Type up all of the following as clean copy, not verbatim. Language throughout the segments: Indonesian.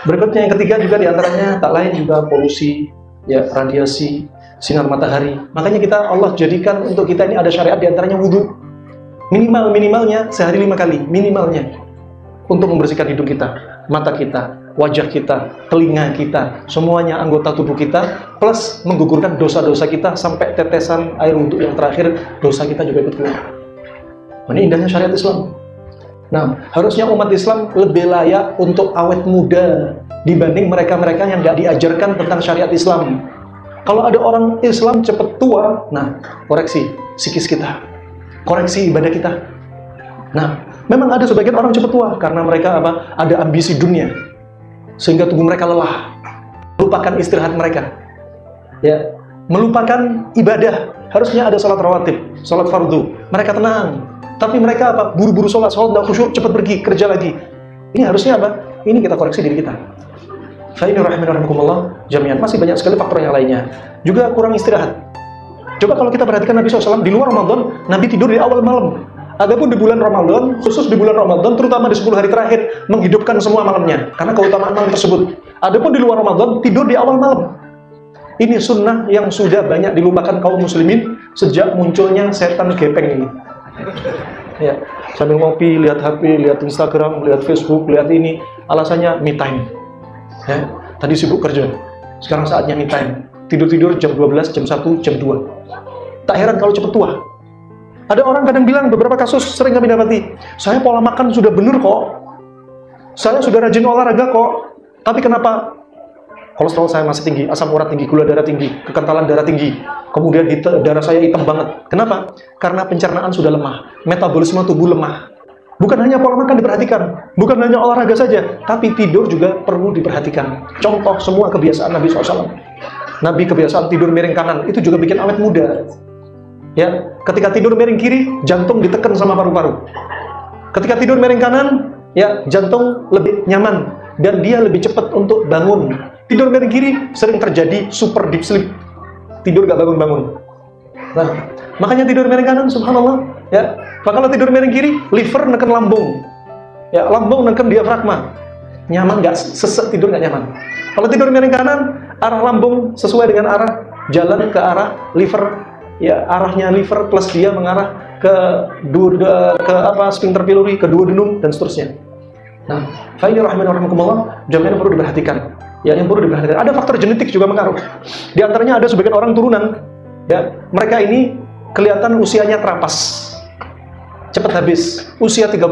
Berikutnya yang ketiga juga diantaranya tak lain juga polusi, ya radiasi, sinar matahari. Makanya Allah jadikan untuk kita ini ada syariat diantaranya wudhu. Minimalnya sehari 5 kali, minimalnya. Untuk membersihkan hidung kita, mata kita, wajah kita, telinga kita, semuanya anggota tubuh kita, plus menggugurkan dosa-dosa kita sampai tetesan air wudhu yang terakhir, dosa kita juga ikut keluar. Ini indahnya syariat Islam. Nah, harusnya umat Islam lebih layak untuk awet muda dibanding mereka-mereka yang nggak diajarkan tentang syariat Islam. Kalau ada orang Islam cepat tua, nah koreksi psikis kita, koreksi ibadah kita. Nah, memang ada sebagian orang cepat tua karena mereka ada ambisi dunia, sehingga tubuh mereka lelah, melupakan istirahat mereka, ya, melupakan ibadah. Harusnya ada sholat rawatib, sholat fardu, mereka tenang. Tapi mereka buru-buru sholat dan khusyuk, cepat pergi kerja lagi. Ini harusnya ini kita koreksi diri kita. Fa'ini rahimahumullah jami'an. Masih banyak sekali faktor yang lainnya. Juga kurang istirahat. Coba kalau kita perhatikan Nabi SAW di luar Ramadan, Nabi tidur di awal malam. Adapun di bulan Ramadan, khusus di bulan Ramadan, terutama di 10 hari terakhir, menghidupkan semua malamnya, karena keutamaan malam tersebut. Adapun di luar Ramadan, tidur di awal malam. Ini sunnah yang sudah banyak dilupakan kaum muslimin sejak munculnya setan gepeng ini. Ya, sambil ngopi, lihat HP, lihat Instagram, lihat Facebook, lihat ini, alasannya me time. Ya, tadi sibuk kerja, sekarang saatnya me time. Tidur-tidur jam 12, jam 1, jam 2. Tak heran kalau cepat tua. Ada orang kadang bilang, beberapa kasus sering kami dapati, saya pola makan sudah benar kok, saya sudah rajin olahraga kok, tapi kenapa kolesterol saya masih tinggi, asam urat tinggi, gula darah tinggi, kekentalan darah tinggi, kemudian darah saya hitam banget. Kenapa? Karena pencernaan sudah lemah, metabolisme tubuh lemah. Bukan hanya pola makan diperhatikan, bukan hanya olahraga saja, tapi tidur juga perlu diperhatikan. Contoh semua kebiasaan Nabi SAW. Nabi kebiasaan tidur miring kanan, itu juga bikin awet muda. Ya, ketika tidur miring kiri, jantung ditekan sama paru-paru. Ketika tidur miring kanan, ya jantung lebih nyaman dan dia lebih cepat untuk bangun. Tidur miring kiri sering terjadi super deep sleep. Tidur gak bangun-bangun. Nah, makanya tidur miring kanan, subhanallah, ya. Kalau tidur miring kiri, liver neken lambung. Ya, lambung neken diafragma. Nyaman gak? Sesek tidur gak nyaman. Kalau tidur miring kanan, arah lambung sesuai dengan arah jalan ke arah liver. Ya, arahnya liver plus dia mengarah ke sphincter pylori, ke duodenum dan seterusnya. Nah, fa'ini rahimahumullah, jami'an perlu diperhatikan. Ya, yang perlu diperhatikan. Ada faktor genetik juga mengaruh. Di antaranya ada sebagian orang turunan, ya, mereka ini kelihatan usianya terapas, cepat habis. Usia 30,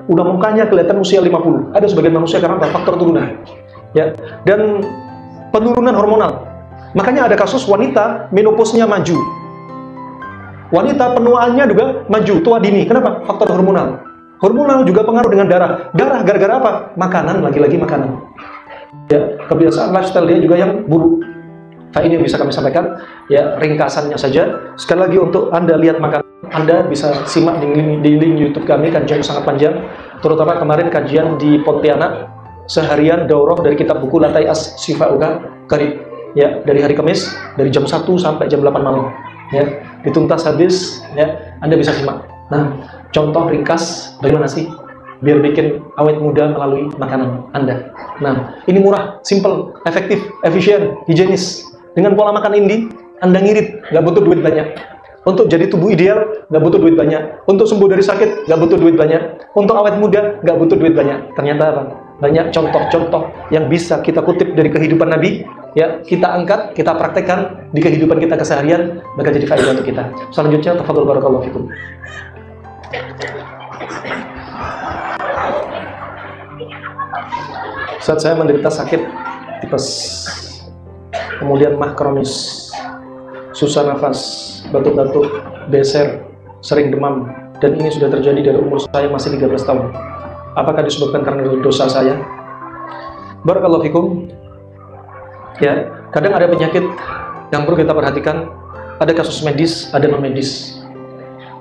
udah mukanya kelihatan usia 50. Ada sebagian manusia karena faktor turunan. Ya, dan penurunan hormonal. Makanya ada kasus wanita menopausnya maju. Wanita penuaannya juga maju, tua dini. Kenapa? Faktor hormonal. Hormonal juga pengaruh dengan darah. Darah gara-gara apa? Makanan, lagi-lagi makanan. Ya, kebiasaan lifestyle dia juga yang buruk. Ini yang bisa kami sampaikan. Ya, ringkasannya saja. Sekali lagi untuk Anda lihat makanan, Anda bisa simak di link YouTube kami, kajian sangat panjang. Terutama kemarin kajian di Pontianak, seharian daurah dari kitab buku Lantai As Sifauka Karib. Ya, dari hari Kamis, dari jam 1 sampai jam 8 malam. Ya, dituntas habis, ya, Anda bisa simak. Nah, contoh ringkas bagaimana sih biar bikin awet muda melalui makanan Anda. Nah, ini murah, simple, efektif, efisien, higienis. Dengan pola makan ini, Anda ngirit, nggak butuh duit banyak. Untuk jadi tubuh ideal, nggak butuh duit banyak. Untuk sembuh dari sakit, nggak butuh duit banyak. Untuk awet muda, nggak butuh duit banyak. Ternyata apa? Banyak contoh-contoh yang bisa kita kutip dari kehidupan Nabi, ya, kita angkat, kita praktekkan di kehidupan kita keseharian, maka jadi faedah untuk kita. Selanjutnya, tafadhol barakallahu fikum. Saat saya menderita sakit tipes, kemudian mah kronis, susah nafas, batuk-batuk, beser, sering demam, dan ini sudah terjadi dari umur saya masih 13 tahun. Apakah disebabkan karena dosa saya? Barakallahu fikum. Ya, kadang ada penyakit yang perlu kita perhatikan. Ada kasus medis, ada non medis.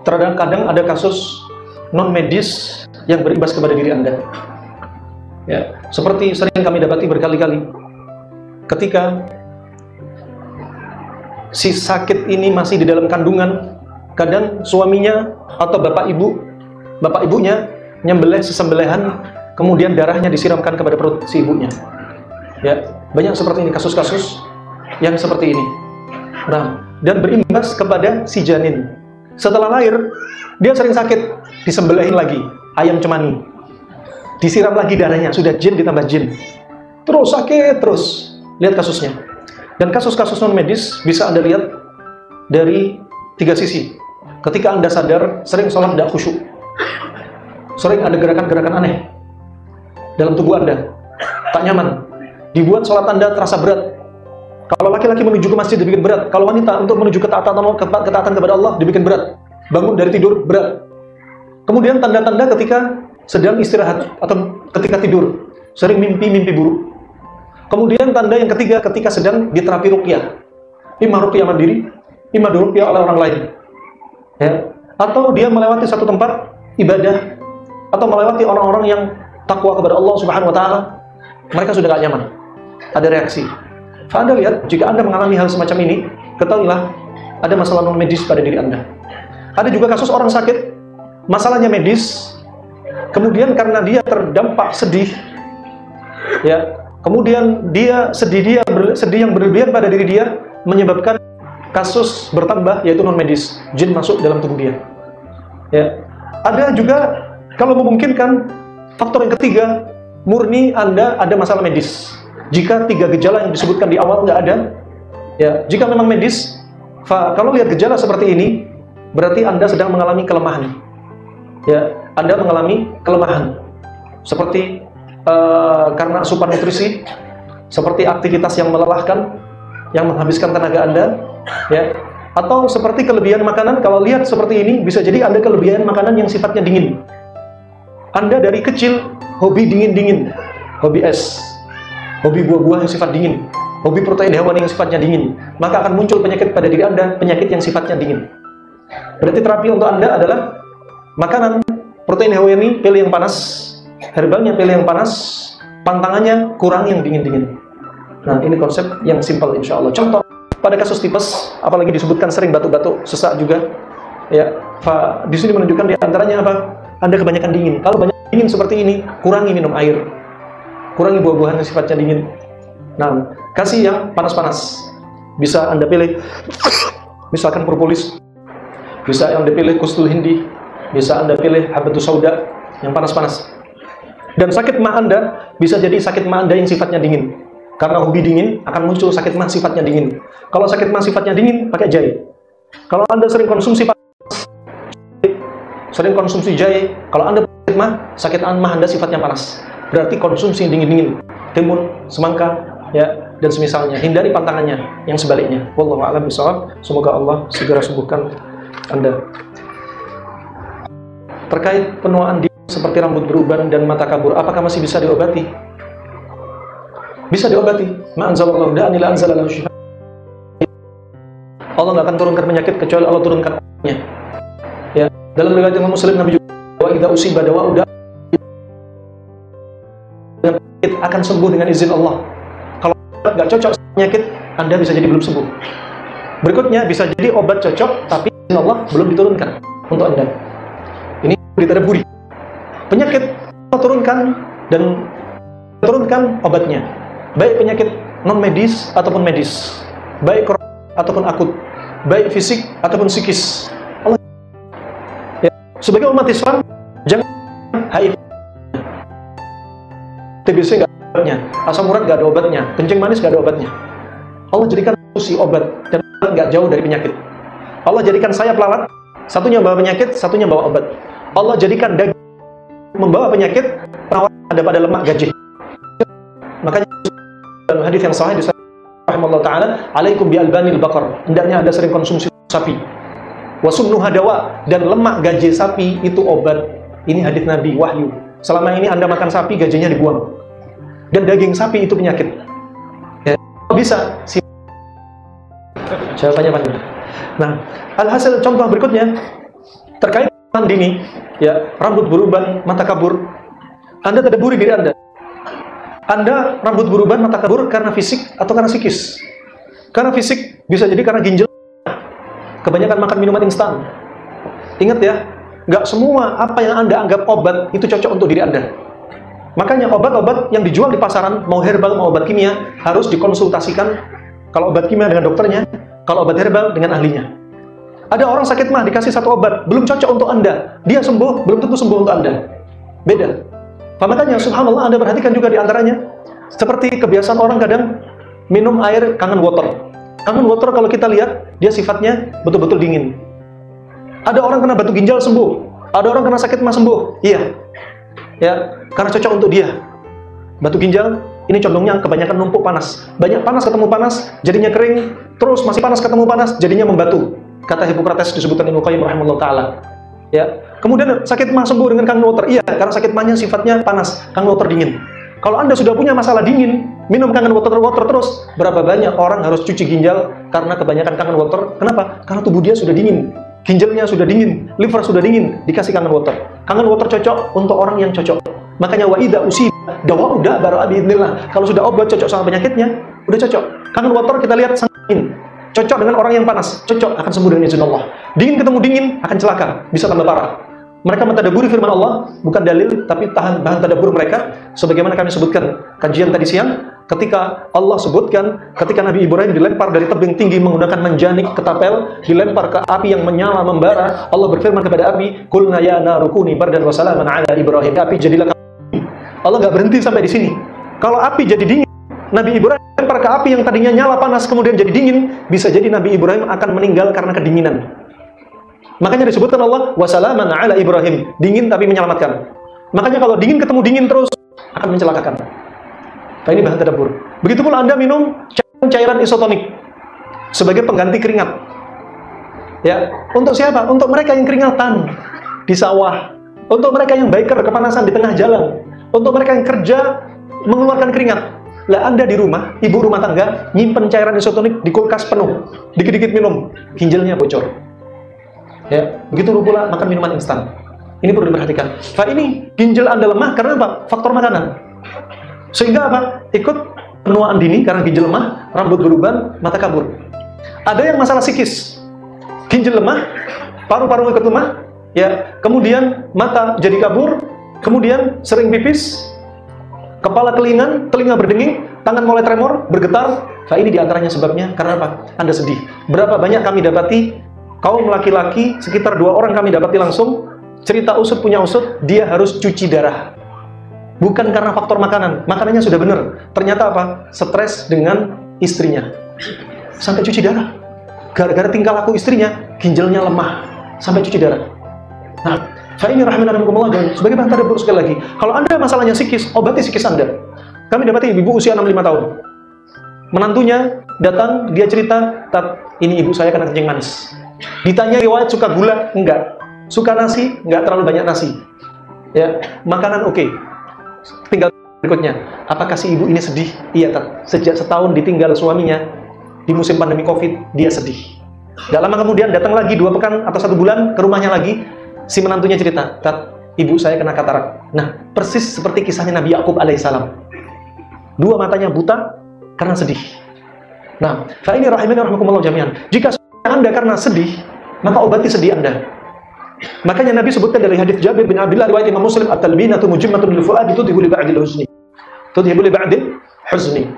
Terkadang ada kasus non medis yang berimbas kepada diri Anda. Ya, seperti sering kami dapati berkali-kali. Ketika si sakit ini masih di dalam kandungan, kadang suaminya atau bapak ibunya nyembelih sesembelihan, kemudian darahnya disiramkan kepada perut si ibunya. Ya, banyak seperti ini kasus-kasus yang seperti ini. Nah, dan berimbas kepada si janin. Setelah lahir, dia sering sakit, disembelihin lagi ayam cemani. Disiram lagi darahnya, sudah jin ditambah jin. Terus sakit terus. Lihat kasusnya. Dan kasus-kasus non medis bisa Anda lihat dari 3 sisi. Ketika Anda sadar, sering sholat tidak khusyuk. Sering ada gerakan-gerakan aneh dalam tubuh Anda. Tak nyaman. Dibuat sholat Anda terasa berat. Kalau laki-laki menuju ke masjid dibikin berat. Kalau wanita untuk menuju ketaatan kepada Allah dibikin berat. Bangun dari tidur berat. Kemudian tanda-tanda ketika sedang istirahat atau ketika tidur. Sering mimpi-mimpi buruk. Kemudian tanda yang ketiga ketika sedang diterapi ruqyah. Imma ruqyah mandiri, imma ruqyah oleh orang lain. Ya. Atau dia melewati satu tempat ibadah atau melewati orang-orang yang takwa kepada Allah Subhanahu wa taala, mereka sudah gak nyaman. Ada reaksi. Anda lihat, jika Anda mengalami hal semacam ini, ketahuilah ada masalah non medis pada diri Anda. Ada juga kasus orang sakit, masalahnya medis, kemudian karena dia terdampak sedih, ya, kemudian dia sedih yang berlebihan pada diri dia menyebabkan kasus bertambah, yaitu non medis, jin masuk dalam tubuh dia. Ya, ada juga kalau memungkinkan faktor yang ketiga, murni Anda ada masalah medis. Jika 3 gejala yang disebutkan di awal nggak ada, ya, jika memang medis, kalau lihat gejala seperti ini, berarti Anda sedang mengalami kelemahan. Ya, Anda mengalami kelemahan, seperti karena asupan nutrisi, seperti aktivitas yang melelahkan, yang menghabiskan tenaga Anda, ya, atau seperti kelebihan makanan. Kalau lihat seperti ini, bisa jadi Anda kelebihan makanan yang sifatnya dingin. Anda dari kecil hobi dingin-dingin, hobi es, hobi buah-buah yang sifat dingin, hobi protein hewani yang sifatnya dingin, maka akan muncul penyakit pada diri Anda, penyakit yang sifatnya dingin. Berarti terapi untuk Anda adalah makanan protein hewani, pilih yang panas, herbalnya pilih yang panas, pantangannya kurang yang dingin-dingin. Nah, ini konsep yang simpel insya Allah. Contoh, pada kasus tipes, apalagi disebutkan sering batuk-batuk, sesak juga, ya, di sini menunjukkan diantaranya apa? Anda kebanyakan dingin. Kalau banyak dingin seperti ini, kurangi minum air, kurangi buah-buahan yang sifatnya dingin. Nah, kasih yang panas-panas. Bisa Anda pilih, misalkan propolis, bisa Anda pilih kustul hindi, bisa Anda pilih habatus sauda yang panas-panas. Dan sakit mah Anda bisa jadi sakit mah Anda yang sifatnya dingin. Karena hobi dingin akan muncul sakit mah sifatnya dingin. Kalau sakit mah sifatnya dingin, pakai jahe. Kalau Anda sering konsumsi jahe, kalau Anda sakit mah Anda sifatnya panas. Berarti konsumsi dingin-dingin, timun, semangka, ya, dan semisalnya. Hindari pantangannya yang sebaliknya. Wallahu a'lam bishawab. Semoga Allah segera sembuhkan Anda. Terkait penuaan dini seperti rambut beruban dan mata kabur, apakah masih bisa diobati? Bisa diobati. Ma'anzalallahu da'an ila anzalallahu shifa. Allah nggak akan turunkan penyakit kecuali Allah turunkan obatnya. Ya, dalam riwayat Imam Muslim, Nabi juga wa idza usiba dawa'u penyakit akan sembuh dengan izin Allah. Kalau nggak cocok penyakit, Anda bisa jadi belum sembuh. Berikutnya, bisa jadi obat cocok tapi izin Allah belum diturunkan untuk Anda. Ini ditadaburi. Penyakit Allah turunkan dan turunkan obatnya. Baik penyakit non medis ataupun medis, baik kronis ataupun akut, baik fisik ataupun psikis. Allah, ya, sebagai umat Islam, jangan HIV, TBC nggak ada obatnya, asam urat nggak ada obatnya, kencing manis nggak ada obatnya. Allah jadikan solusi obat dan nggak jauh dari penyakit. Allah jadikan sayap lalat, satunya bawa penyakit, satunya bawa obat. Allah jadikan daging membawa penyakit, ada pada lemak gajih. Makanya dalam hadis yang sahih rahimahullah taala, alaikum bi albanil baqar, hendaknya Anda sering konsumsi sapi. Wasumnuha dawa, dan lemak gaji sapi itu obat. Ini hadis Nabi, wahyu. Selama ini Anda makan sapi, gajinya dibuang. Dan daging sapi itu penyakit. Ya, bisa jawabannya panjang. Nah, alhasil contoh berikutnya terkait dengan dini, ya, rambut beruban, mata kabur. Anda tadaburi diri Anda. Anda rambut beruban, mata kabur karena fisik atau karena psikis? Karena fisik bisa jadi karena ginjal, kebanyakan makan minuman instan. Ingat ya, nggak semua apa yang Anda anggap obat itu cocok untuk diri Anda. Makanya obat-obat yang dijual di pasaran, mau herbal, mau obat kimia, harus dikonsultasikan. Kalau obat kimia dengan dokternya, kalau obat herbal dengan ahlinya. Ada orang sakit mah dikasih satu obat, belum cocok untuk Anda. Dia sembuh, belum tentu sembuh untuk Anda. Beda. Makanya subhanallah, Anda perhatikan juga di antaranya. Seperti kebiasaan orang kadang minum air kangen water. Kangen water kalau kita lihat, dia sifatnya betul-betul dingin. Ada orang kena batu ginjal sembuh. Ada orang kena sakit mah sembuh. Iya. Ya, karena cocok untuk dia. Batu ginjal ini condongnya kebanyakan numpuk panas. Banyak panas ketemu panas, jadinya kering. Terus masih panas ketemu panas, jadinya membatu. Kata Hippocrates disebutkan Ibnu Qayyim rahimahullah taala. Ya. Kemudian sakit mah sembuh dengan kangen water. Iya, karena sakit mahnya sifatnya panas, kangen water dingin. Kalau Anda sudah punya masalah dingin, minum kangen water terus, berapa banyak orang harus cuci ginjal karena kebanyakan kangen water. Kenapa? Karena tubuh dia sudah dingin. Ginjalnya sudah dingin, liver sudah dingin, dikasih kangen water. Kangen water cocok untuk orang yang cocok. Makanya wa idza usiba dawa udah baru biidznillah. Kalau sudah obat cocok sama penyakitnya, udah cocok. Kangen water kita lihat sangat dingin. Cocok dengan orang yang panas, cocok akan sembuh dengan izin Allah. Dingin ketemu dingin akan celaka, bisa tambah parah. Mereka mentadaburi firman Allah, bukan dalil, tapi bahan tadabur mereka. Sebagaimana kami sebutkan kajian tadi siang, ketika Allah sebutkan, ketika Nabi Ibrahim dilempar dari tebing tinggi menggunakan menjanik ketapel, dilempar ke api yang menyala membara, Allah berfirman kepada api, "Qulna ya naru kuni bardan wa salaman ala Ibrahim." Api jadilah kamu. Allah nggak berhenti sampai di sini. Kalau api jadi dingin, Nabi Ibrahim lempar ke api yang tadinya nyala panas kemudian jadi dingin, bisa jadi Nabi Ibrahim akan meninggal karena kedinginan. Makanya disebutkan Allah wasalaman ala Ibrahim, dingin tapi menyelamatkan. Makanya kalau dingin ketemu dingin terus akan mencelakakan. Nah, ini bahan tadabbur. Begitu pula Anda minum cairan isotonik sebagai pengganti keringat. Ya, untuk siapa? Untuk mereka yang keringatan di sawah, untuk mereka yang biker kepanasan di tengah jalan, untuk mereka yang kerja mengeluarkan keringat. Lah Anda di rumah, ibu rumah tangga nyimpen cairan isotonik di kulkas penuh, dikit-dikit minum, ginjalnya bocor. Ya, begitu pula makan minuman instan. Ini perlu diperhatikan. Nah, ini ginjal Anda lemah karena apa? Faktor makanan. Sehingga apa? Ikut penuaan dini karena ginjal lemah, rambut beruban, mata kabur. Ada yang masalah psikis. Ginjal lemah, paru-paru ikut lemah, ya, kemudian mata jadi kabur, kemudian sering pipis, kepala kelingan, telinga berdenging, tangan mulai tremor, bergetar. Nah, ini diantaranya sebabnya karena apa? Anda sedih. Berapa banyak kami dapati kaum laki-laki, sekitar 2 orang kami dapati langsung, cerita usut punya usut, dia harus cuci darah. Bukan karena faktor makanan, makanannya sudah benar. Ternyata apa? Stres dengan istrinya. Sampai cuci darah. Gara-gara tingkah laku istrinya, ginjalnya lemah. Sampai cuci darah. Nah, ini rahimanakumullah, dan sebagai bahan tadabbur sekali lagi. Kalau Anda masalahnya psikis, obati psikis Anda. Kami dapati ibu usia 65 tahun. Menantunya datang, dia cerita, "Tat, ini ibu saya kena kencing manis." Ditanya riwayat suka gula, enggak. Suka nasi, enggak terlalu banyak nasi. Ya, makanan oke. Tinggal berikutnya, apakah si ibu ini sedih? Iya, Tat. Sejak setahun ditinggal suaminya di musim pandemi Covid, dia sedih. Gak lama kemudian datang lagi 2 pekan atau 1 bulan ke rumahnya lagi, si menantunya cerita, "Tat, ibu saya kena katarak." Nah, persis seperti kisahnya Nabi Yakub alaihissalam. 2 matanya buta karena sedih. Nah, fa ini rahimahkumullah jami'an. Jika Anda karena sedih, maka obati sedih Anda. Makanya Nabi sebutkan dari hadis Jabir bin Abdullah riwayat Imam Muslim, at-talbinatu mujimmatun lil fuadi tudhibu li ba'dil huzni. Tudhibu li ba'dil huzni.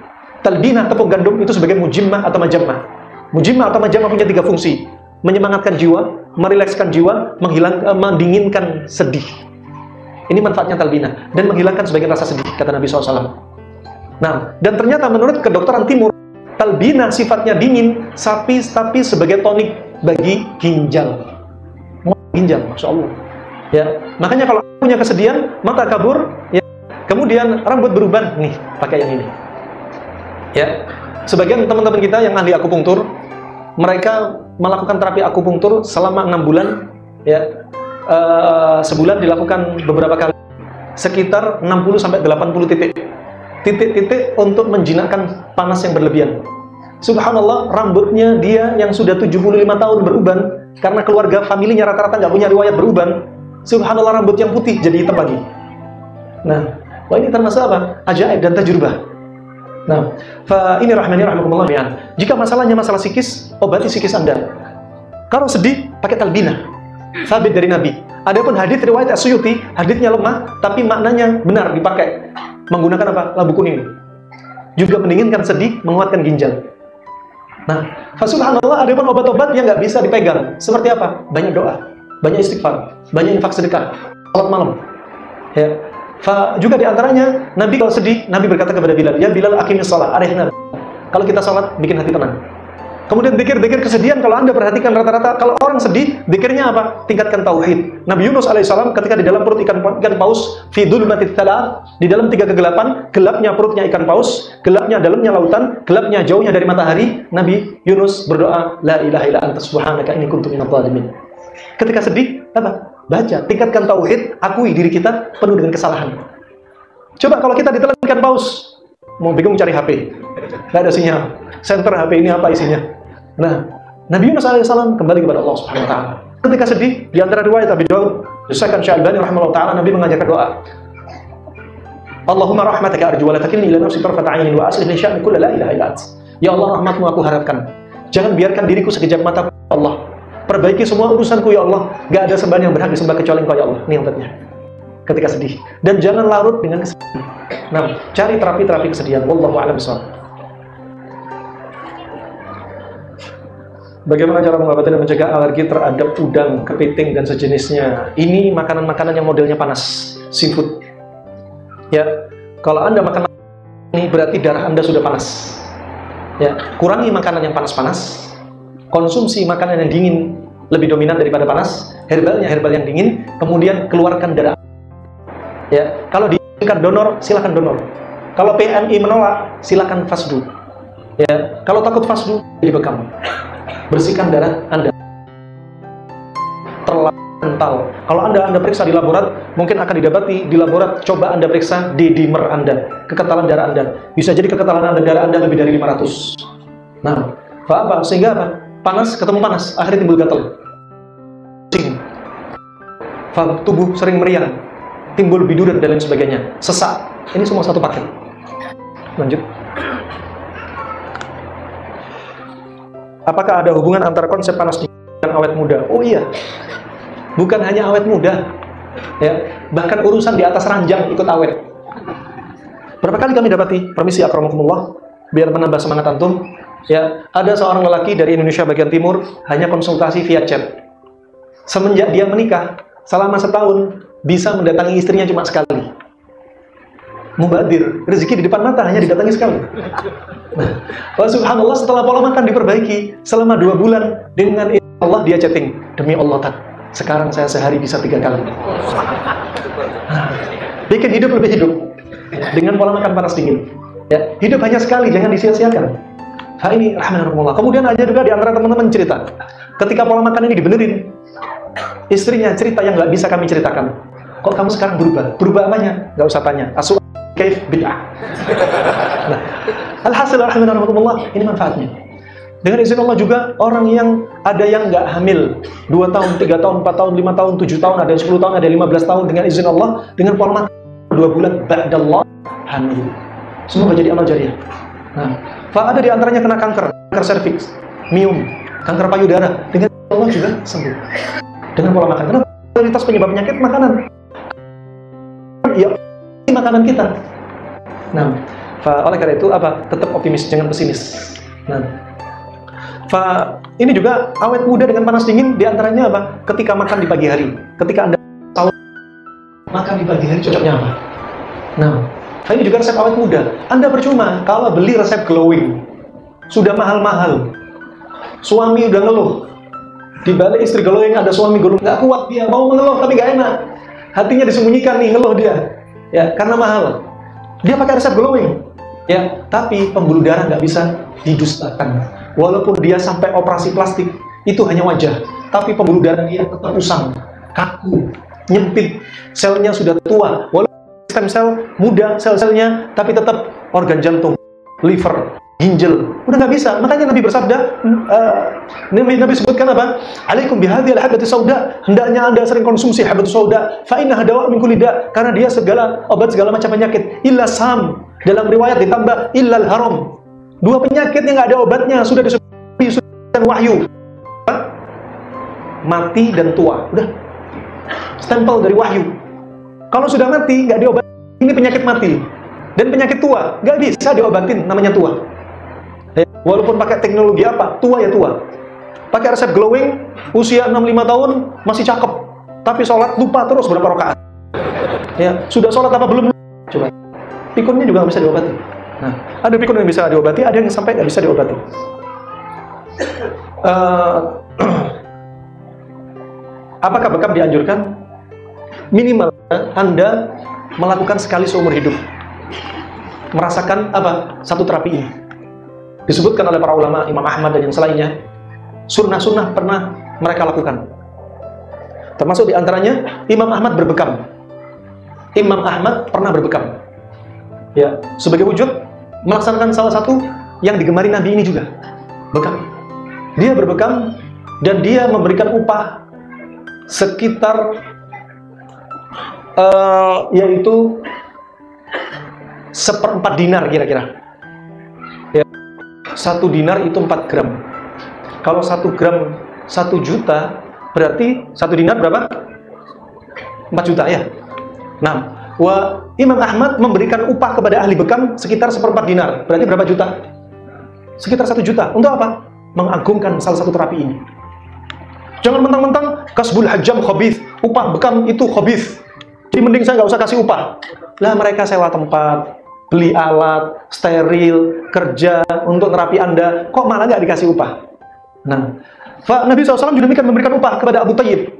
Talbinah, tepung gandum, itu sebagai mujimmah atau majammah. Mujimmah atau majammah punya 3 fungsi: menyemangatkan jiwa, merilekskan jiwa, mendinginkan sedih. Ini manfaatnya talbinah dan menghilangkan sebagian rasa sedih, kata Nabi SAW. Nah, dan ternyata menurut kedokteran timur, talbinah sifatnya dingin, tapi sebagai tonik bagi ginjal. Ginjal, masya Allah. Ya, makanya kalau punya kesedihan, mata kabur, ya, kemudian rambut beruban, nih pakai yang ini. Ya, sebagian teman-teman kita yang ahli akupunktur, mereka melakukan terapi akupunktur selama 6 bulan, ya, sebulan dilakukan beberapa kali, sekitar 60 sampai 80 titik untuk menjinakkan panas yang berlebihan. Subhanallah, rambutnya dia yang sudah 75 tahun beruban, karena keluarga familinya rata-rata nggak punya riwayat beruban. Subhanallah, rambut yang putih jadi hitam lagi. Nah, wah ini termasuk apa? Ajaib dan tajrubah. Nah, ini rahmani rahmakumullah bi'an. Jika masalahnya masalah psikis, obati psikis Anda. Kalau sedih, pakai talbinah. Sabit dari Nabi. Adapun hadis riwayat As-Suyuti, hadisnya lemah tapi maknanya benar dipakai. Menggunakan apa? Labu kuning. Juga mendinginkan sedih, menguatkan ginjal. Nah, subhanallah, adapun obat-obat yang nggak bisa dipegang. Seperti apa? Banyak doa, banyak istighfar, banyak infak sedekah, salat malam. Ya. Juga diantaranya, Nabi kalau sedih, Nabi berkata kepada Bilal, ya Bilal, aqimis shalah, arehna. Kalau kita salat, bikin hati tenang. Kemudian zikir-zikir kesedihan, kalau Anda perhatikan rata-rata, kalau orang sedih, zikirnya apa? Tingkatkan tauhid. Nabi Yunus alaihissalam ketika di dalam perut ikan paus, fi dzulumatit thalath, di dalam 3 kegelapan, gelapnya perutnya ikan paus, gelapnya dalamnya lautan, gelapnya jauhnya dari matahari, Nabi Yunus berdoa, la ilaha illa anta subhanaka inni kuntu minadh dhalimin. Ketika sedih, apa? Baca, tingkatkan tauhid, akui diri kita penuh dengan kesalahan. Coba kalau kita ditelan ikan paus, mau bingung cari HP, nggak ada sinyal. Center HP ini apa isinya? Nah, Nabi Yunus alaihissalam kembali kepada Allah Subhanahu wa taala. Ketika sedih, di antara riwayat Abi Daud, disahkan Syalbani rahimahullah taala, Nabi mengajarkan doa. Allahumma rahmataka arju wa la takilni ila nafsi tarfata 'ainin wa aslih li sya'ni kulli la ilaha illa ant. Ya Allah, rahmatmu aku harapkan. Jangan biarkan diriku sekejap mata, Allah. Perbaiki semua urusanku ya Allah. Gak ada sembahan yang berhak disembah kecuali Engkau ya Allah. Ini obatnya. Ketika sedih. Dan jangan larut dengan kesedihan. Nah, cari terapi-terapi kesedihan. Wallahu a'lam bishawab. Bagaimana cara mengobati dan mencegah alergi terhadap udang, kepiting, dan sejenisnya? Ini makanan-makanan yang modelnya panas, seafood. Ya, kalau Anda makan ini berarti darah Anda sudah panas. Ya, kurangi makanan yang panas-panas. Konsumsi makanan yang dingin lebih dominan daripada panas. Herbalnya herbal yang dingin. Kemudian keluarkan darah. Ya, kalau diinginkan donor, silakan donor. Kalau PMI menolak, silakan fasdu. Ya, kalau takut fasdu, jadi bekam. Bersihkan darah Anda. Terlalu kental. Kalau Anda periksa di laborat, mungkin akan didapati di laborat. Coba Anda periksa D-dimer Anda, kekentalan darah Anda. Bisa jadi kekentalan darah Anda lebih dari 500. Nah, apa? Sehingga apa? Panas ketemu panas, akhirnya timbul gatal. Tubuh sering meriang, timbul biduran dan lain sebagainya. Sesak. Ini semua satu paket. Lanjut. Apakah ada hubungan antara konsep panas dingin dan awet muda? Oh iya, bukan hanya awet muda, ya, bahkan urusan di atas ranjang ikut awet. Berapa kali kami dapati, permisi akramakumullah, biar menambah semangat antum, ya, ada seorang lelaki dari Indonesia bagian timur hanya konsultasi via chat. Semenjak dia menikah, selama setahun bisa mendatangi istrinya cuma sekali. Mubadir, rezeki di depan mata hanya didatangi sekali. Nah, subhanallah, setelah pola makan diperbaiki selama 2 bulan, dengan Allah dia chatting, demi Allah Tat, sekarang saya sehari bisa 3 kali. Nah, bikin hidup lebih hidup dengan pola makan panas dingin. Ya, hidup hanya sekali, jangan disia-siakan. Nah, ini rahmanarahmatullah. Kemudian ada juga di antara teman-teman cerita, ketika pola makan ini dibenerin, istrinya cerita yang nggak bisa kami ceritakan. Kok kamu sekarang berubah? Berubah apanya? Nggak usah tanya. Kaif bid'ah. Nah, alhasil rahimahullah, ini manfaatnya. Dengan izin Allah juga, orang yang ada yang nggak hamil 2 tahun, 3 tahun, 4 tahun, 5 tahun, 7 tahun, ada yang 10 tahun, ada yang 15 tahun, dengan izin Allah, dengan pola makan 2 bulan ba'dallah hamil. Semoga jadi amal jariah. Nah, ada di antaranya kena kanker serviks, miom, kanker payudara, dengan Allah juga sembuh. Dengan pola makan. Karena mayoritas penyebab penyakit makanan. Ya, makanan kita. Nah, oleh karena itu apa? Tetap optimis, jangan pesimis. Nah, ini juga awet muda dengan panas dingin diantaranya apa? Ketika makan di pagi hari. Ketika Anda tahu makan di pagi hari cocoknya apa? Nah, ini juga resep awet muda. Anda percuma kalau beli resep glowing. Sudah mahal-mahal. Suami udah ngeluh. Di balik istri glowing ada suami glowing. Nggak kuat dia, mau mengeluh tapi nggak enak. Hatinya disembunyikan nih, ngeluh dia. Ya, karena mahal. Dia pakai resep glowing. Ya, tapi pembuluh darah nggak bisa didustakan. Walaupun dia sampai operasi plastik, itu hanya wajah. Tapi pembuluh darah dia tetap usang, kaku, nyempit. Selnya sudah tua. Walaupun stem sel muda, sel-selnya, tapi tetap organ jantung, liver, ginjal. Udah nggak bisa. Makanya Nabi bersabda, Nabi sebutkan apa? Alaikum bihadhil habati sauda. Hendaknya Anda sering konsumsi habatu sauda. Fa innaha dawa' min kulli da'. Karena dia obat segala macam penyakit. Illa sam. Dalam riwayat ditambah illal haram. 2 penyakit yang nggak ada obatnya, sudah disebutkan wahyu. Mati dan tua. Udah. Stempel dari wahyu. Kalau sudah mati, nggak diobatin. Ini penyakit mati. Dan penyakit tua, nggak bisa diobatin, namanya tua. Walaupun pakai teknologi apa, tua ya tua. Pakai resep glowing, usia 65 tahun, masih cakep. Tapi sholat lupa terus berapa rakaat. Ya, sudah sholat apa belum? Coba. Pikunnya juga nggak bisa diobati. Nah, ada pikun yang bisa diobati, ada yang sampai nggak bisa diobati. Apakah bekam dianjurkan? Minimal Anda melakukan sekali seumur hidup. Merasakan apa? Satu terapi ini. Disebutkan oleh para ulama, Imam Ahmad dan yang selainnya, sunnah-sunnah pernah mereka lakukan. Termasuk diantaranya Imam Ahmad berbekam. Imam Ahmad pernah berbekam. Ya, sebagai wujud melaksanakan salah satu yang digemari Nabi ini juga, bekam. Dia berbekam dan dia memberikan upah sekitar yaitu 1/4 dinar kira-kira. Ya, 1 dinar itu 4 gram. Kalau 1 gram 1 juta, berarti 1 dinar berapa? 4 juta ya. Nah, Imam Ahmad memberikan upah kepada ahli bekam sekitar 1/4 dinar. Berarti berapa juta? Sekitar 1 juta. Untuk apa? Mengagungkan salah satu terapi ini. Jangan mentang-mentang kasbul hajam khabith, upah bekam itu khabith. Jadi mending saya nggak usah kasih upah. Lah mereka sewa tempat, beli alat, steril, kerja untuk terapi Anda, kok malah nggak dikasih upah? Nah, Nabi SAW juga demikian memberikan upah kepada Abu Tayyib,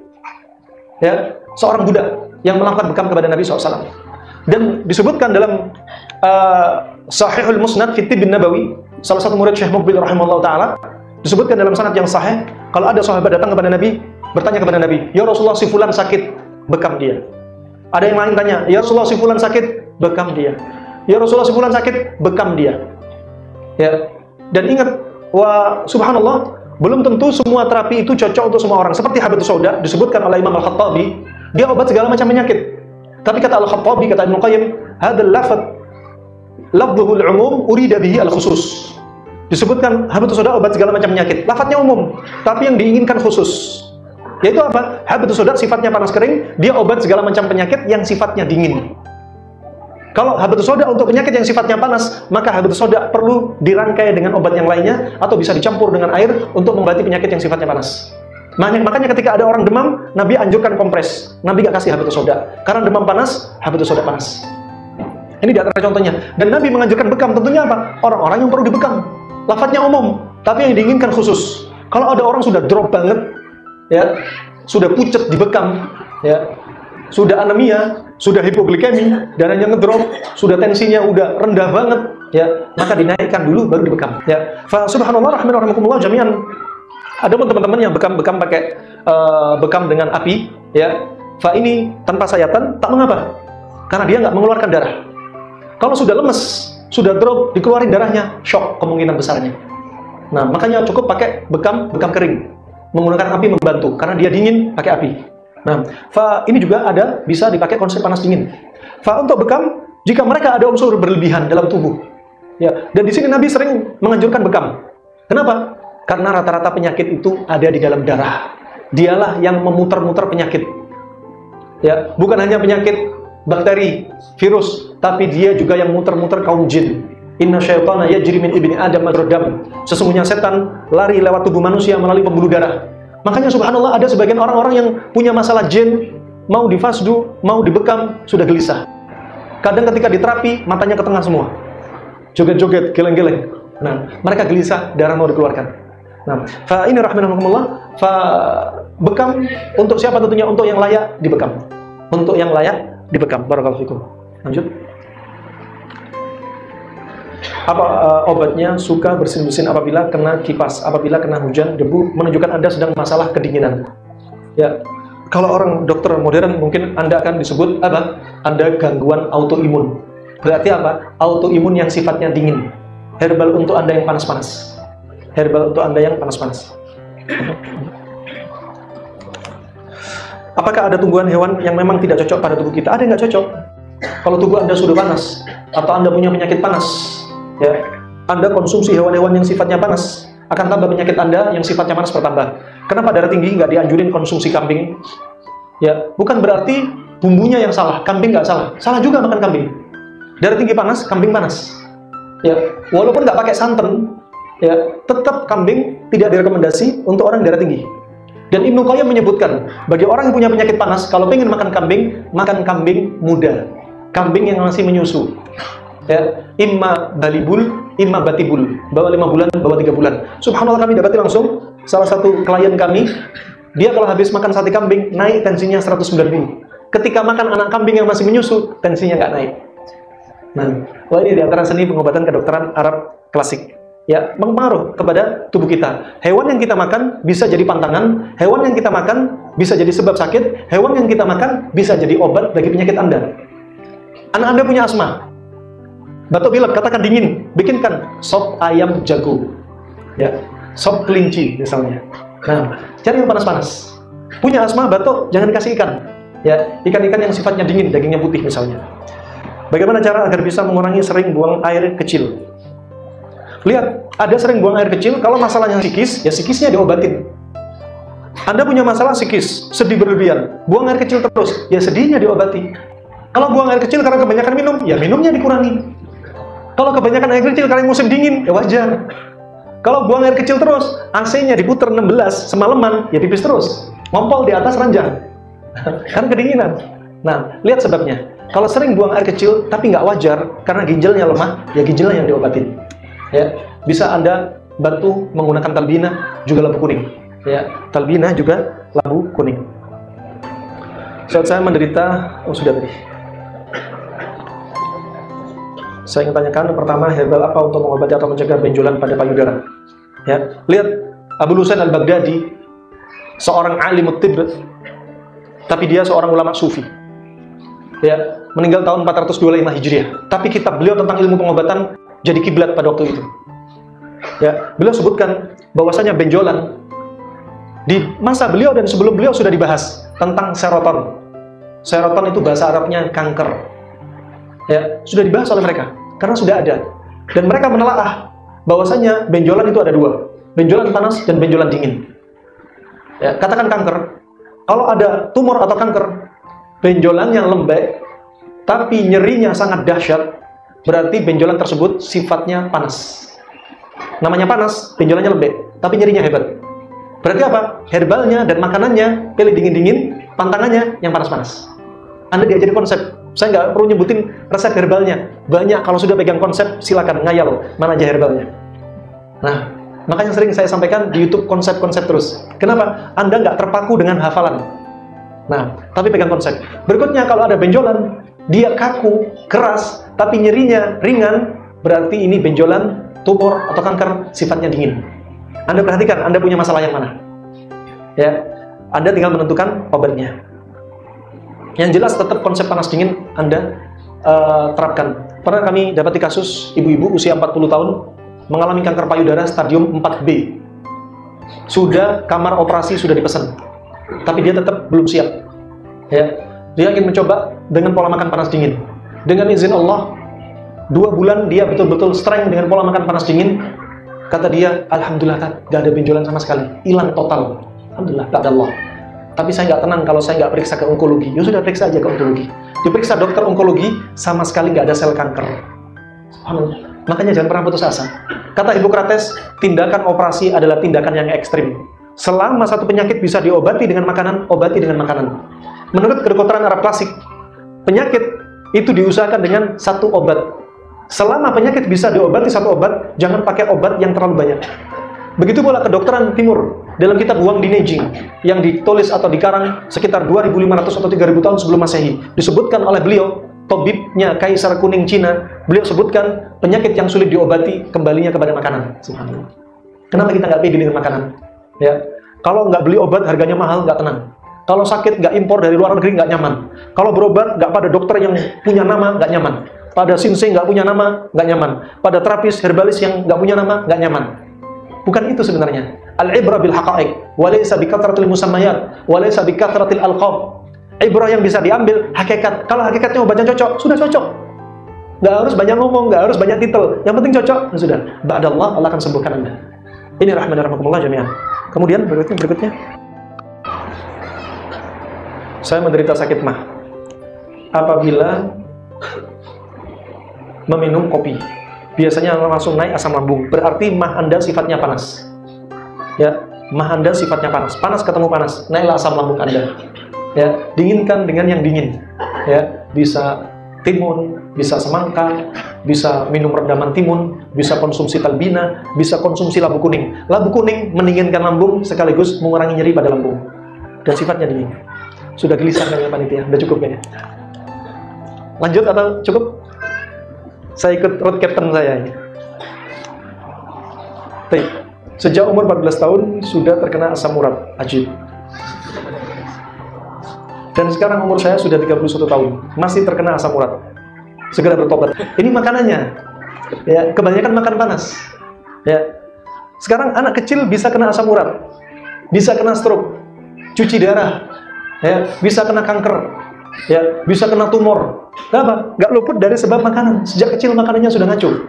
ya, seorang budak yang melakukan bekam kepada Nabi SAW. Dan disebutkan dalam Sahihul Musnad fi Tibb Nabawi, salah satu murid Syekh Muqbil rahimahullah ta'ala, disebutkan dalam sanad yang sahih, kalau ada sahabat datang kepada Nabi, bertanya kepada Nabi, ya Rasulullah si fulan sakit, bekam dia. Ada yang lain tanya, ya Rasulullah si fulan sakit, bekam dia. Ya Rasulullah si fulan sakit, bekam dia. Ya. Dan ingat, subhanallah, belum tentu semua terapi itu cocok untuk semua orang. Seperti Habatus Sauda disebutkan oleh Imam Al-Khattabi, dia obat segala macam penyakit. Tapi kata Al-Khattabi, kata Ibnu Qayyim, hadzal lafdhuhu al-umum urida bihi al-khusus. Disebutkan Habatus Sauda obat segala macam penyakit. Lafadznya umum, tapi yang diinginkan khusus. Yaitu apa? Habatus Sauda sifatnya panas kering, dia obat segala macam penyakit yang sifatnya dingin. Kalau Habatus Sauda untuk penyakit yang sifatnya panas, maka Habatus Sauda perlu dirangkai dengan obat yang lainnya atau bisa dicampur dengan air untuk mengobati penyakit yang sifatnya panas. Makanya ketika ada orang demam, Nabi anjurkan kompres. Nabi gak kasih Habatus Sauda. Karena demam panas, Habatus Sauda panas. Ini di antara contohnya. Dan Nabi menganjurkan bekam, tentunya apa? Orang-orang yang perlu dibekam. Lafadznya umum, tapi yang diinginkan khusus. Kalau ada orang sudah drop banget, ya, sudah pucet dibekam, ya, sudah anemia, sudah hipoglikemi, darahnya ngedrop, sudah tensinya udah rendah banget, ya, maka dinaikkan dulu baru dibekam. Ya, fa subhanallah rahimahumullah jami'an. Ada pun teman-teman yang bekam pakai bekam dengan api, ya, fa ini tanpa sayatan tak mengapa, karena dia nggak mengeluarkan darah. Kalau sudah lemes, sudah drop, dikeluarin darahnya, shock kemungkinan besarnya. Nah, makanya cukup pakai bekam kering, menggunakan api membantu, karena dia dingin pakai api. Nah, fa ini juga ada bisa dipakai konsep panas dingin. Fa untuk bekam, jika mereka ada unsur berlebihan dalam tubuh, ya, dan di sini Nabi sering menganjurkan bekam. Kenapa? Karena rata-rata penyakit itu ada di dalam darah. Dialah yang memutar-mutar penyakit. Ya, bukan hanya penyakit bakteri, virus, tapi dia juga yang muter-muter kaum jin. Inna syaitana yajri min ibni Adam majrad dam. Sesungguhnya setan lari lewat tubuh manusia melalui pembuluh darah. Makanya subhanallah ada sebagian orang-orang yang punya masalah jin, mau difasdu, mau dibekam, sudah gelisah. Kadang ketika diterapi, matanya ke tengah semua. Joget-joget, geleng-geleng. Nah, mereka gelisah, darah mau dikeluarkan. Nah, fa ini rahimahumullah, fa bekam untuk siapa tentunya? Untuk yang layak dibekam. Untuk yang layak dibekam. Barakallahu fikum. Lanjut. Apa obatnya? Suka bersin-bersin apabila kena kipas, apabila kena hujan, debu, menunjukkan Anda sedang masalah kedinginan. Ya, kalau orang dokter modern mungkin Anda akan disebut apa? Anda gangguan autoimun. Berarti apa? Autoimun yang sifatnya dingin. Herbal untuk Anda yang panas-panas. Herbal untuk Anda yang panas-panas. Apakah ada tumbuhan hewan yang memang tidak cocok pada tubuh kita? Ada yang nggak cocok. Kalau tubuh Anda sudah panas, atau Anda punya penyakit panas, ya, Anda konsumsi hewan-hewan yang sifatnya panas, akan tambah penyakit Anda yang sifatnya panas bertambah. Kenapa darah tinggi nggak dianjurin konsumsi kambing? Ya, bukan berarti bumbunya yang salah, kambing nggak salah. Salah juga makan kambing. Darah tinggi panas, kambing panas. Ya, walaupun nggak pakai santan, ya, tetap kambing tidak direkomendasi untuk orang darah tinggi. Dan Ibnu Qayyim menyebutkan, bagi orang yang punya penyakit panas, kalau pengen makan kambing muda, kambing yang masih menyusu. Ya, imma balibul, imma batibul, bawa 5 bulan, bawa 3 bulan. Subhanallah, kami dapati langsung salah satu klien kami, dia kalau habis makan sate kambing, naik tensinya 190. Ketika makan anak kambing yang masih menyusu, tensinya nggak naik. Nah, wah, ini diantara seni pengobatan kedokteran Arab klasik. Ya, berpengaruh kepada tubuh kita. Hewan yang kita makan bisa jadi pantangan, hewan yang kita makan bisa jadi sebab sakit, hewan yang kita makan bisa jadi obat bagi penyakit Anda. Anak Anda punya asma, batuk pilek, katakan dingin, bikinkan sop ayam jago, ya, sop kelinci misalnya. Nah, cari yang panas-panas. Punya asma, batuk, jangan dikasih ikan, ya, ikan-ikan yang sifatnya dingin, dagingnya putih misalnya. Bagaimana cara agar bisa mengurangi sering buang air kecil? Lihat, ada sering buang air kecil, kalau masalahnya psikis, ya psikisnya diobatin. Anda punya masalah psikis, sedih berlebihan, buang air kecil terus, ya sedihnya diobati. Kalau buang air kecil karena kebanyakan minum, ya minumnya dikurangi. Kalau kebanyakan air kecil karena musim dingin, ya wajar. Kalau buang air kecil terus, AC-nya diputer 16, semalaman, ya pipis terus. Ngompol di atas ranjang. Kan kedinginan. Nah, lihat sebabnya. Kalau sering buang air kecil, tapi nggak wajar, karena ginjalnya lemah, ya ginjalnya yang diobatin. Ya, bisa Anda bantu menggunakan talbina, juga lampu kuning. Ya, talbina juga lampu kuning. Saat saya menderita, sudah tadi. Saya ingin tanyakan, pertama, herbal apa untuk mengobati atau mencegah benjolan pada payudara? Ya, lihat Abu Lusain al-Baghdadi, seorang alim tibb, tapi dia seorang ulama sufi. Ya, meninggal tahun 425 Hijriah. Tapi kitab beliau tentang ilmu pengobatan jadi kiblat pada waktu itu. Ya, beliau sebutkan bahwasanya benjolan di masa beliau dan sebelum beliau sudah dibahas tentang seroton. Seroton itu bahasa Arabnya kanker. Ya, sudah dibahas oleh mereka karena sudah ada. Dan mereka menelaah bahwasanya benjolan itu ada 2, benjolan panas dan benjolan dingin. Ya, katakan kanker. Kalau ada tumor atau kanker, benjolan yang lembek tapi nyerinya sangat dahsyat, berarti benjolan tersebut sifatnya panas. Namanya panas, benjolannya lembek, tapi nyerinya hebat. Berarti apa? Herbalnya dan makanannya pilih dingin-dingin, pantangannya yang panas-panas. Anda diajari konsep. Saya nggak perlu nyebutin resep herbalnya. Banyak, kalau sudah pegang konsep, silakan ngayal mana aja herbalnya. Nah, makanya sering saya sampaikan di YouTube konsep-konsep terus. Kenapa? Anda nggak terpaku dengan hafalan. Nah, tapi pegang konsep. Berikutnya, kalau ada benjolan, dia kaku, keras, tapi nyerinya ringan, berarti ini benjolan, tumor, atau kanker sifatnya dingin. Anda perhatikan, Anda punya masalah yang mana. Ya, Anda tinggal menentukan obatnya. Yang jelas tetap konsep panas dingin Anda terapkan. Pernah kami dapati kasus ibu-ibu usia 40 tahun mengalami kanker payudara stadium 4B. Sudah kamar operasi sudah dipesan, tapi dia tetap belum siap. Ya, dia ingin mencoba dengan pola makan panas dingin. Dengan izin Allah, 2 bulan dia betul-betul strength dengan pola makan panas dingin. Kata dia, alhamdulillah, gak ada benjolan sama sekali, hilang total. Alhamdulillah, tak ada Allah. Tapi saya nggak tenang kalau saya nggak periksa ke onkologi. Ya sudah, periksa aja ke onkologi. Diperiksa dokter onkologi, sama sekali nggak ada sel kanker. Makanya jangan pernah putus asa. Kata Hippocrates, tindakan operasi adalah tindakan yang ekstrim. Selama satu penyakit bisa diobati dengan makanan, obati dengan makanan. Menurut kedokteran Arab klasik, penyakit itu diusahakan dengan satu obat. Selama penyakit bisa diobati satu obat, jangan pakai obat yang terlalu banyak. Begitu pula kedokteran timur. Dalam kitab Wang Dinejing yang ditulis atau dikarang sekitar 2.500 atau 3.000 tahun sebelum Masehi, disebutkan oleh beliau, tabibnya Kaisar Kuning Cina, beliau sebutkan penyakit yang sulit diobati kembalinya kepada makanan. Subhanallah. Kenapa kita nggak pede dengan makanan? Ya, kalau nggak beli obat harganya mahal, nggak tenang. Kalau sakit nggak impor dari luar negeri, nggak nyaman. Kalau berobat nggak pada dokter yang punya nama, nggak nyaman. Pada sinsei nggak punya nama, nggak nyaman. Pada terapis herbalis yang nggak punya nama, nggak nyaman. Bukan itu sebenarnya. Al-ibrah bil haqa'iq, wa laysa bi kathratil musammayat, wa laysa bi kathratil alqab. Ibrah yang bisa diambil hakikat. Kalau hakikatnya obatnya cocok, sudah cocok. Nggak harus banyak ngomong, nggak harus banyak titel. Yang penting cocok, sudah. Ba'dallah, Allah akan sembuhkan Anda. Ini rahman dan rahmatullah jami'an. Kemudian berikutnya. saya menderita sakit mah. Apabila meminum kopi, biasanya langsung naik asam lambung. Berarti mah Anda sifatnya panas. Ya, mah Anda sifatnya panas. Panas ketemu panas, naiklah asam lambung Anda. Ya, dinginkan dengan yang dingin. Ya, bisa timun, bisa semangka, bisa minum rendaman timun, bisa konsumsi talbina, bisa konsumsi labu kuning. Labu kuning mendinginkan lambung sekaligus mengurangi nyeri pada lambung. Dan sifatnya dingin. Sudah gelisah kan ya panitia? Udah cukup ya? Lanjut atau cukup? Saya ikut road captain saya ini. Baik. Sejak umur 14 tahun sudah terkena asam urat. Ajib. Dan sekarang umur saya sudah 31 tahun, masih terkena asam urat. Segera bertobat. Ini makanannya. Ya, kebanyakan makan panas. Ya. Sekarang anak kecil bisa kena asam urat, bisa kena stroke, cuci darah, ya, bisa kena kanker, ya, bisa kena tumor. Kenapa? Nggak luput dari sebab makanan. Sejak kecil makanannya sudah ngaco.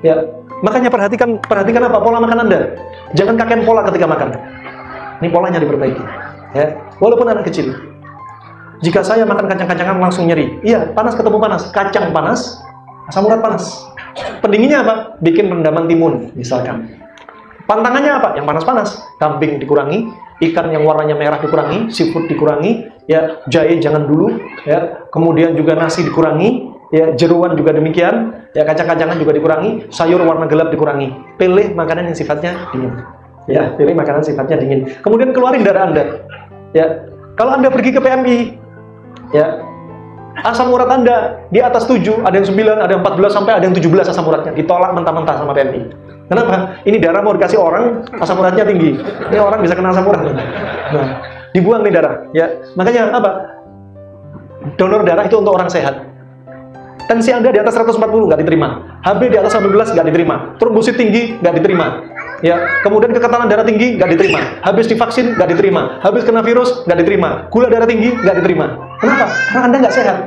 Ya, makanya perhatikan apa pola makan Anda. Jangan kakek pola ketika makan. Ini polanya diperbaiki. Ya, walaupun anak kecil. Jika saya makan kacang-kacangan langsung nyeri. Iya, panas ketemu panas. Kacang panas, asam urat panas. Pendinginnya apa? Bikin rendaman timun, misalkan. Pantangannya apa? Yang panas-panas. Kambing dikurangi, ikan yang warnanya merah dikurangi, seafood dikurangi, ya, jahe jangan dulu, ya. Kemudian juga nasi dikurangi, ya, jeruan juga demikian, ya, kacang-kacangan juga dikurangi, sayur warna gelap dikurangi. Pilih makanan yang sifatnya dingin. Ya, pilih makanan sifatnya dingin. Kemudian keluarin darah Anda. Ya, kalau Anda pergi ke PMI, ya, asam urat Anda di atas 7, ada yang 9, ada yang 14, sampai ada yang 17 asam uratnya. Ditolak mentah-mentah sama PMI. Kenapa? Ini darah mau dikasih orang, asam uratnya tinggi. Ini orang bisa kena asam urat. Nah, dibuang nih darah. Ya, makanya apa? Donor darah itu untuk orang sehat. Tensi Anda di atas 140 nggak diterima. HB di atas 18 nggak diterima. Trombosit tinggi nggak diterima. Ya, kemudian kekentalan darah tinggi nggak diterima. Habis divaksin nggak diterima. Habis kena virus nggak diterima. Gula darah tinggi nggak diterima. Kenapa? Karena Anda nggak sehat.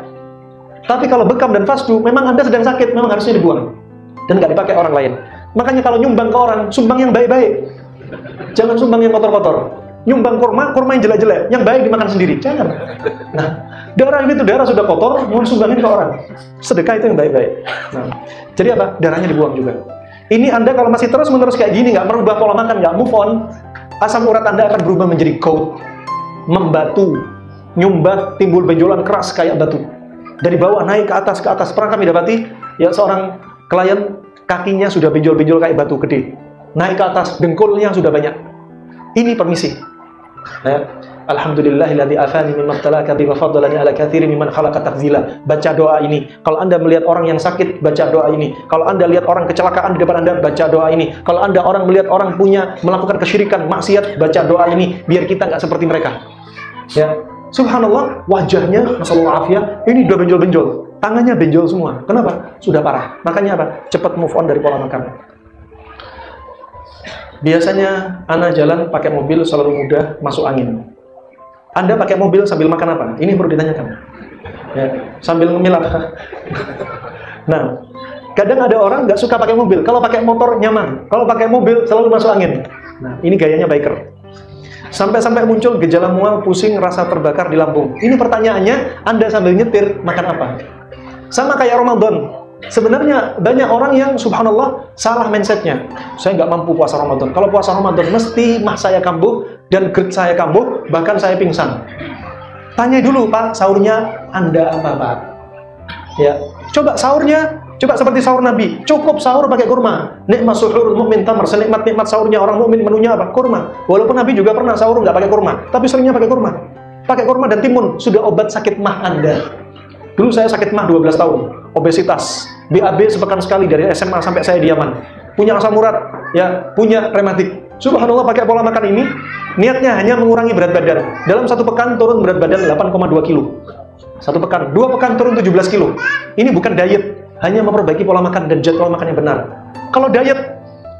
Tapi kalau bekam dan fasdu, memang Anda sedang sakit, memang harusnya dibuang dan nggak dipakai orang lain. Makanya kalau nyumbang ke orang, sumbang yang baik-baik. Jangan sumbang yang kotor-kotor. Nyumbang kurma yang jelek-jelek, yang baik dimakan sendiri. Jangan. Nah, darah itu darah sudah kotor, mau sumbangin ke orang. Sedekah itu yang baik-baik. Nah, jadi apa? Darahnya dibuang juga. Ini Anda kalau masih terus-menerus kayak gini, nggak merubah pola makan, nggak move on, asam urat Anda akan berubah menjadi gout, membatu, nyumbat, timbul benjolan keras kayak batu. Dari bawah naik ke atas. Pernah kami dapati, ya, seorang klien kakinya sudah benjol-benjol kayak batu gede. Naik ke atas, dengkulnya sudah banyak. Ini permisi. Ya. Alhamdulillahilladzi afani mimma ibtalaka bi faddalani ala katsirin mimman khalaqa tafdila. Baca doa ini. Kalau Anda melihat orang yang sakit, baca doa ini. Kalau Anda lihat orang kecelakaan di depan Anda, baca doa ini. Kalau Anda melihat orang melakukan kesyirikan, maksiat, baca doa ini biar kita nggak seperti mereka. Ya. Subhanallah, wajahnya masallahu afiyah, ini udah benjol-benjol. Tangannya benjol semua. Kenapa? Sudah parah. Makanya apa? Cepat move on dari pola makan. Biasanya anak jalan pakai mobil selalu mudah masuk angin. Anda pakai mobil sambil makan apa? Ini perlu ditanyakan. Ya, sambil ngemil apa? Nah, kadang ada orang nggak suka pakai mobil. Kalau pakai motor nyaman. Kalau pakai mobil selalu masuk angin. Nah, ini gayanya biker. Sampai-sampai muncul gejala mual, pusing, rasa terbakar di lambung. Ini pertanyaannya, Anda sambil nyetir makan apa? Sama kayak Ramadan. Sebenarnya banyak orang yang subhanallah salah mindsetnya. Saya nggak mampu puasa Ramadan. Kalau puasa Ramadan mesti mah saya kambuh dan GERD saya kambuh, bahkan saya pingsan. Tanya dulu, Pak, sahurnya Anda apa, Pak? Ya, coba sahurnya, coba seperti sahur Nabi. Cukup sahur pakai kurma. Nikmat suhurul mu'min tamar. Senikmat-nikmat sahurnya orang mukmin menunya apa? Kurma. Walaupun Nabi juga pernah sahur nggak pakai kurma, tapi seringnya pakai kurma. Pakai kurma dan timun sudah obat sakit mah Anda. Dulu saya sakit mah 12 tahun, obesitas, BAB sepekan sekali dari SMA sampai saya di Yaman. Punya asam urat, ya, punya rematik. Subhanallah, pakai pola makan ini, niatnya hanya mengurangi berat badan. Dalam satu pekan turun berat badan 8,2 kilo. Satu pekan, 2 pekan turun 17 kilo. Ini bukan diet, hanya memperbaiki pola makan dan jadwal makan yang benar. Kalau diet,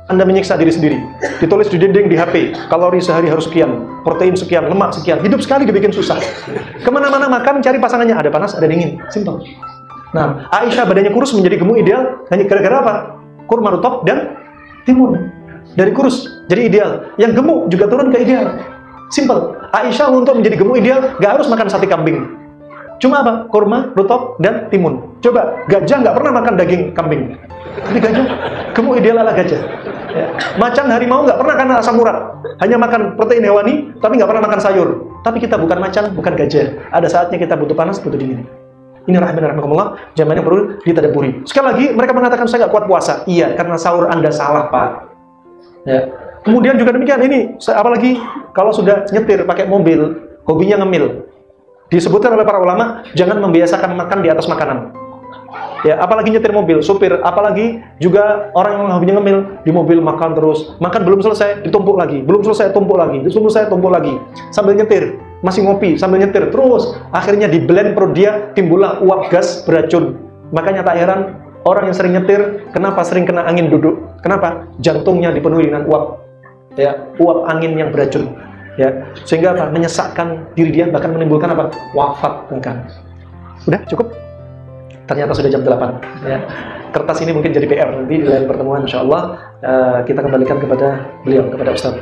Anda menyiksa diri sendiri. Ditulis di dinding di HP, kalori sehari harus sekian, protein sekian, lemak sekian. Hidup sekali dibikin susah. Kemana-mana makan, cari pasangannya, ada panas, ada dingin. Simple. Nah, Aisyah badannya kurus menjadi gemuk ideal hanya gara-gara apa? Kurma rutop dan timun. Dari kurus jadi ideal. Yang gemuk juga turun ke ideal. Simple. Aisyah untuk menjadi gemuk ideal nggak harus makan sate kambing. Cuma apa? Kurma, rutop, dan timun. Coba, gajah nggak pernah makan daging kambing. Tapi gajah, gemuk ideal ala gajah. Ya. Macan, harimau nggak pernah makan asam urat. Hanya makan protein hewani, tapi nggak pernah makan sayur. Tapi kita bukan macan, bukan gajah. Ada saatnya kita butuh panas, butuh dingin. Ini rahimahumullah, jamaah yang perlu ditadaburi. Sekali lagi, mereka mengatakan saya nggak kuat puasa. Iya, karena sahur Anda salah, Pak. Ya. Kemudian juga demikian, ini apalagi kalau sudah nyetir pakai mobil, hobinya ngemil. Disebutkan oleh para ulama, jangan membiasakan makan di atas makanan. Ya, apalagi nyetir mobil, supir, apalagi juga orang yang hobinya ngemil di mobil makan terus, makan belum selesai ditumpuk lagi, belum selesai tumpuk lagi, belum selesai tumpuk lagi, sambil nyetir, masih ngopi sambil nyetir terus, akhirnya di blend perut dia timbullah uap gas beracun. Makanya tak heran orang yang sering nyetir kenapa sering kena angin duduk? Kenapa? Jantungnya dipenuhi dengan uap, ya, uap angin yang beracun, ya, sehingga apa? Menyesakkan diri dia, bahkan menimbulkan apa? Wafat bahkan. Udah cukup? Ternyata sudah jam 8 ya. Kertas ini mungkin jadi PR nanti di lain pertemuan, insyaallah kita kembalikan kepada beliau, kepada Ustaz.